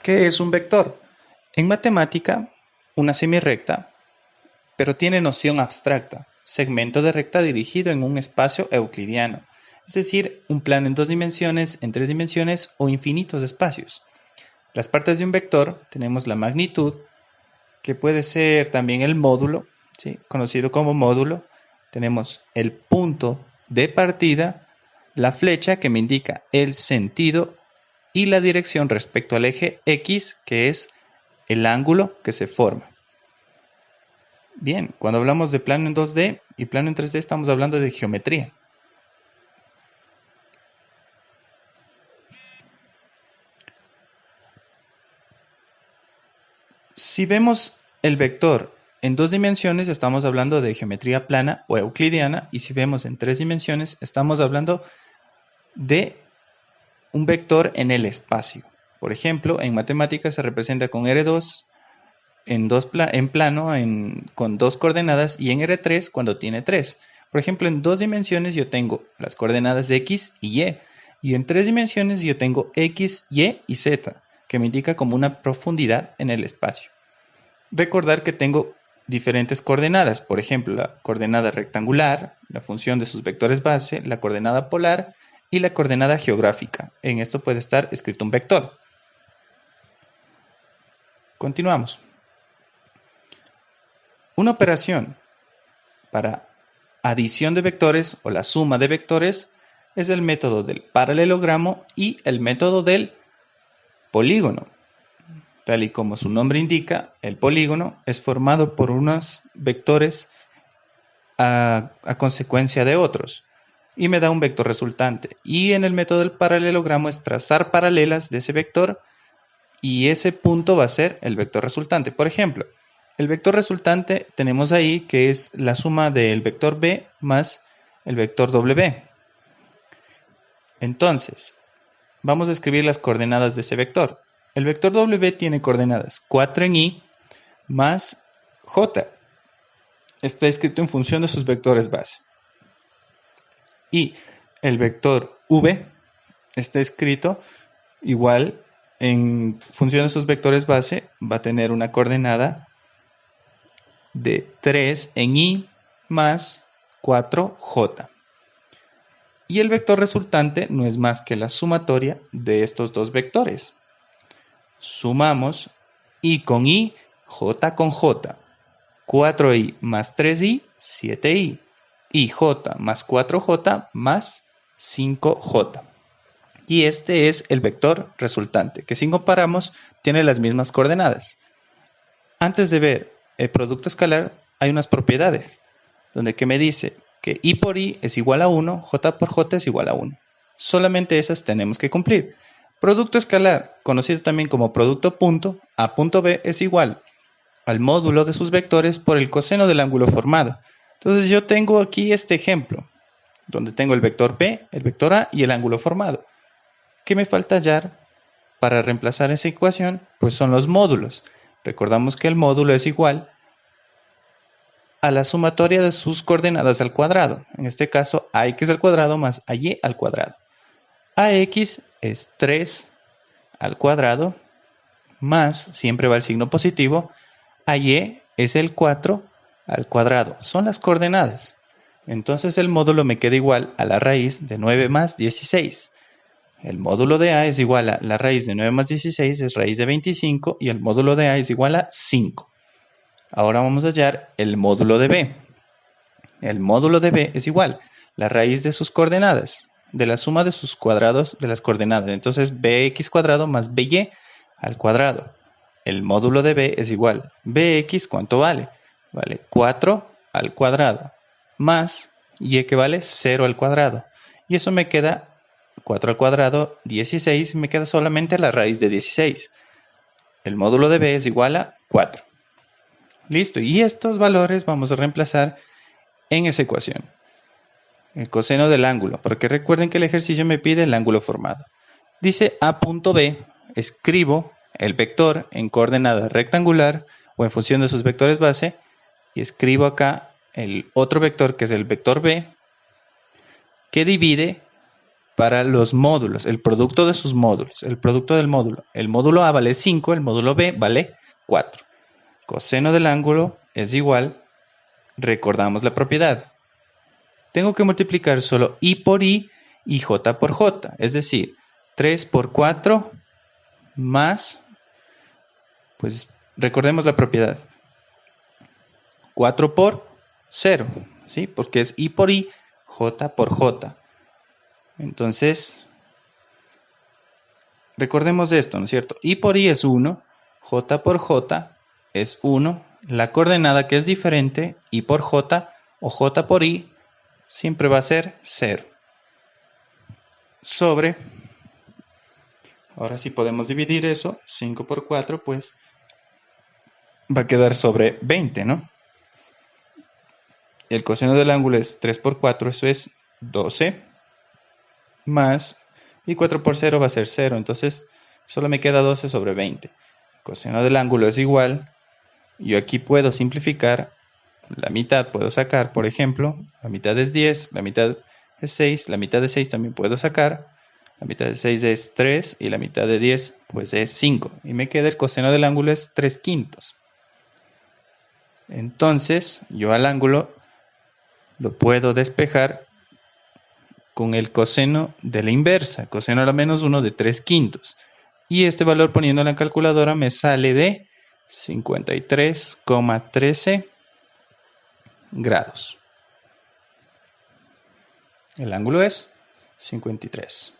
¿Qué es un vector? En matemática, una semirrecta, pero tiene noción abstracta, segmento de recta dirigido en un espacio euclidiano, es decir, un plano en 2 dimensiones, en 3 dimensiones o infinitos espacios. Las partes de un vector tenemos la magnitud, que puede ser también el módulo, ¿sí? Conocido como módulo. Tenemos el punto de partida, la flecha que me indica el sentido y la dirección respecto al eje X, que es el ángulo que se forma. Bien, cuando hablamos de plano en 2D y plano en 3D estamos hablando de geometría. Si vemos el vector en 2 dimensiones estamos hablando de geometría plana o euclidiana, y si vemos en 3 dimensiones estamos hablando de un vector en el espacio. Por ejemplo, en matemáticas se representa con R2 en plano con 2 coordenadas y en R3 cuando tiene 3. Por ejemplo, en 2 dimensiones yo tengo las coordenadas de X y Y. Y en 3 dimensiones yo tengo X, Y y Z, que me indica como una profundidad en el espacio. Recordar que tengo diferentes coordenadas. Por ejemplo, la coordenada rectangular, la función de sus vectores base, la coordenada polar y la coordenada geográfica. En esto puede estar escrito un vector. Continuamos. Una operación para adición de vectores o la suma de vectores es el método del paralelogramo y el método del polígono. Tal y como su nombre indica, el polígono es formado por unos vectores a consecuencia de otros y me da un vector resultante. Y en el método del paralelogramo es trazar paralelas de ese vector y ese punto va a ser el vector resultante. Por ejemplo, el vector resultante tenemos ahí que es la suma del vector b más el vector w. Entonces, vamos a escribir las coordenadas de ese vector. El vector w tiene coordenadas 4 en y más j. Está escrito en función de sus vectores base. Y el vector v está escrito igual en función de sus vectores base, va a tener una coordenada de 3 en y más 4j. Y el vector resultante no es más que la sumatoria de estos dos vectores. Sumamos y con y, j con j. 4i más 3i, 7i. Y j más 4j más 5j. Y este es el vector resultante, que si comparamos tiene las mismas coordenadas. Antes de ver el producto escalar hay unas propiedades, donde que me dice que i por i es igual a 1, j por j es igual a 1. Solamente esas tenemos que cumplir. Producto escalar, conocido también como producto punto, a punto b es igual al módulo de sus vectores por el coseno del ángulo formado. Entonces yo tengo aquí este ejemplo, donde tengo el vector b, el vector a y el ángulo formado. ¿Qué me falta hallar para reemplazar esa ecuación? Pues son los módulos. Recordamos que el módulo es igual a la sumatoria de sus coordenadas al cuadrado. En este caso, ax al cuadrado más ay al cuadrado. Ax es 3 al cuadrado más, siempre va el signo positivo, ay es el 4 al cuadrado. Son las coordenadas. Entonces el módulo me queda igual a la raíz de 9 más 16. El módulo de a es igual a la raíz de 9 más 16 es raíz de 25 y el módulo de a es igual a 5. Ahora vamos a hallar el módulo de b. El módulo de b es igual a la raíz de sus coordenadas, de la suma de sus cuadrados de las coordenadas. Entonces bx cuadrado más by al cuadrado. El módulo de b es igual a bx, ¿cuánto vale? Vale 4 al cuadrado más y que vale 0 al cuadrado. Y eso me queda 4 al cuadrado, 16, me queda solamente la raíz de 16. El módulo de b es igual a 4. Listo, y estos valores vamos a reemplazar en esa ecuación. El coseno del ángulo, porque recuerden que el ejercicio me pide el ángulo formado. Dice a punto b, escribo el vector en coordenada rectangular o en función de sus vectores base, y escribo acá el otro vector que es el vector b, que divide para los módulos, el producto de sus módulos, el producto del módulo. El módulo A vale 5, el módulo B vale 4. Coseno del ángulo es igual, recordamos la propiedad. Tengo que multiplicar solo I por I y J por J, es decir, 3 por 4 más, pues recordemos la propiedad, 4 por 0, ¿sí? Porque es I por I, J por J. Entonces, recordemos esto, ¿no es cierto? I por I es 1, J por J es 1, la coordenada que es diferente, I por J o J por I, siempre va a ser 0. Sobre, ahora sí podemos dividir eso, 5 por 4, pues va a quedar sobre 20, ¿no? El coseno del ángulo es 3 por 4, eso es 12, más, y 4 por 0 va a ser 0, entonces solo me queda 12 sobre 20. El coseno del ángulo es igual, yo aquí puedo simplificar, la mitad puedo sacar, por ejemplo, la mitad es 10, la mitad es 6, la mitad de 6 también puedo sacar, la mitad de 6 es 3 y la mitad de 10 pues es 5. Y me queda el coseno del ángulo es 3/5. Entonces yo al ángulo lo puedo despejar con el coseno de la inversa, coseno a la menos 1 de 3/5. Y este valor poniendo en la calculadora me sale de 53,13 grados. El ángulo es 53.